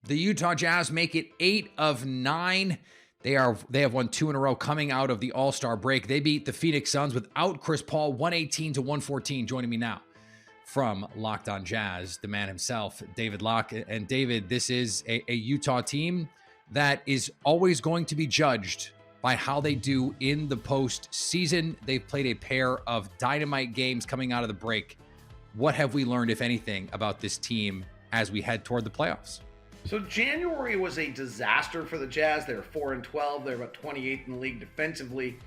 The Utah Jazz make it 8 of 9. They have won 2 in a row coming out of the All-Star break. They beat the Phoenix Suns without Chris Paul 118-114. Joining me now from Locked On Jazz, the man himself, David Locke. And David, this is a Utah team that is always going to be judged by how they do in the postseason. They've played a pair of dynamite games coming out of the break. What have we learned, if anything, about this team as we head toward the playoffs? So January was a disaster for the Jazz. They were 4-12. They're about 28th in the league defensively.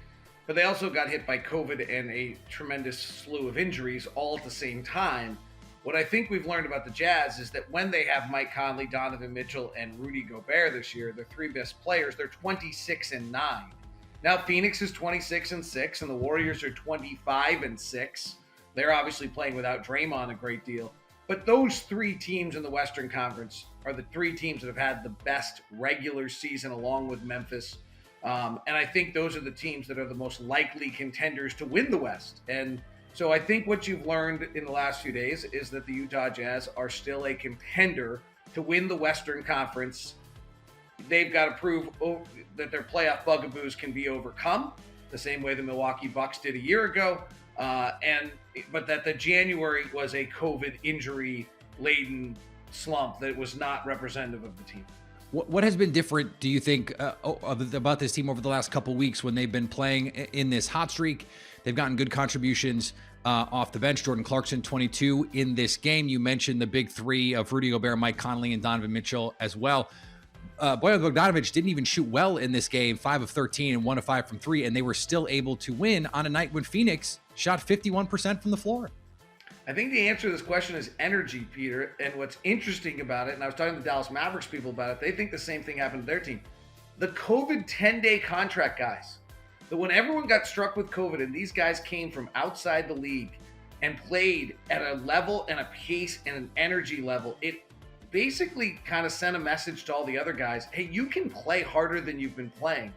But they also got hit by COVID and a tremendous slew of injuries all at the same time. What I think we've learned about the Jazz is that when they have Mike Conley, Donovan Mitchell, and Rudy Gobert this year, their three best players, they're 26-9. Now Phoenix is 26-6, and the Warriors are 25-6. They're obviously playing without Draymond a great deal. But those three teams in the Western Conference are the three teams that have had the best regular season along with Memphis. And I think those are the teams that are the most likely contenders to win the West. And so I think what you've learned in the last few days is that the Utah Jazz are still a contender to win the Western Conference. They've got to prove that their playoff bugaboos can be overcome, the same way the Milwaukee Bucks did a year ago. But that the January was a COVID injury-laden slump that was not representative of the team. What has been different, do you think, about this team over the last couple weeks when they've been playing in this hot streak? They've gotten good contributions off the bench. Jordan Clarkson, 22 in this game. You mentioned the big three of Rudy Gobert, Mike Conley, and Donovan Mitchell as well. Bojan Bogdanovic didn't even shoot well in this game, 5 of 13 and 1 of 5 from 3, and they were still able to win on a night when Phoenix shot 51% from the floor. I think the answer to this question is energy, Peter. And what's interesting about it, and I was talking to the Dallas Mavericks people about it, they think the same thing happened to their team. The COVID 10-day contract guys, that when everyone got struck with COVID and these guys came from outside the league and played at a level and a pace and an energy level, it basically kind of sent a message to all the other guys, hey, you can play harder than you've been playing.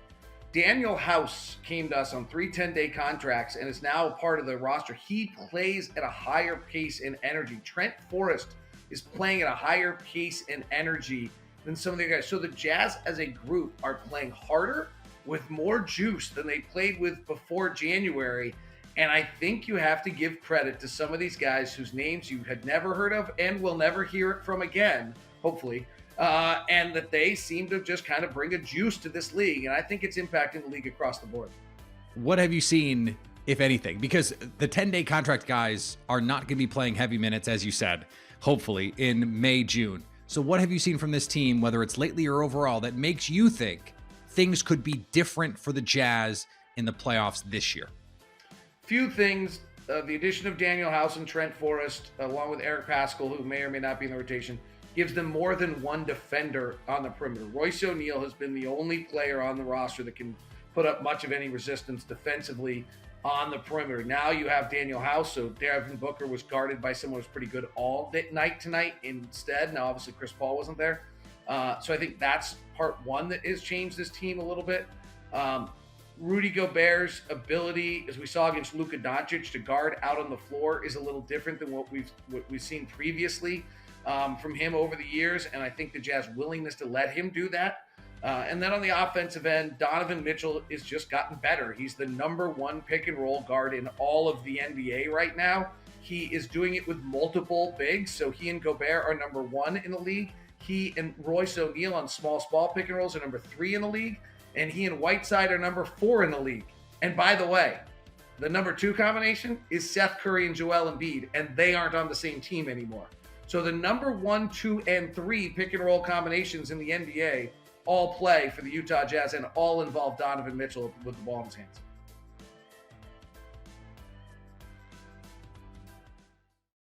Daniel House came to us on 3 10-day contracts and is now a part of the roster. He plays at a higher pace and energy. Trent Forrest is playing at a higher pace and energy than some of the guys. So the Jazz as a group are playing harder with more juice than they played with before January. And I think you have to give credit to some of these guys whose names you had never heard of and will never hear it from again, hopefully. And that they seem to just kind of bring a juice to this league. And I think it's impacting the league across the board. What have you seen, if anything? Because the 10-day contract guys are not going to be playing heavy minutes, as you said, hopefully in May, June. So what have you seen from this team, whether it's lately or overall, that makes you think things could be different for the Jazz in the playoffs this year? Few things. The addition of Daniel House and Trent Forrest, along with Eric Paschall, who may or may not be in the rotation, gives them more than one defender on the perimeter. Royce O'Neal has been the only player on the roster that can put up much of any resistance defensively on the perimeter. Now you have Daniel House, so Devin Booker was guarded by someone who's pretty good all night tonight instead. Now, obviously, Chris Paul wasn't there. So I think that's part one that has changed this team a little bit. Rudy Gobert's ability, as we saw against Luka Doncic, to guard out on the floor is a little different than what we've seen previously from him over the years, and I think the Jazz willingness to let him do that. And then on the offensive end, Donovan Mitchell has just gotten better. He's the number one pick and roll guard in all of the NBA right now. He is doing it with multiple bigs, so he and Gobert are number one in the league. He and Royce O'Neal on small pick and rolls are number 3 in the league, and he and Whiteside are number 4 in the league. And by the way, the number 2 combination is Seth Curry and Joel Embiid, and they aren't on the same team anymore. So the number 1, 2, and 3 pick and roll combinations in the NBA all play for the Utah Jazz and all involve Donovan Mitchell with the ball in his hands.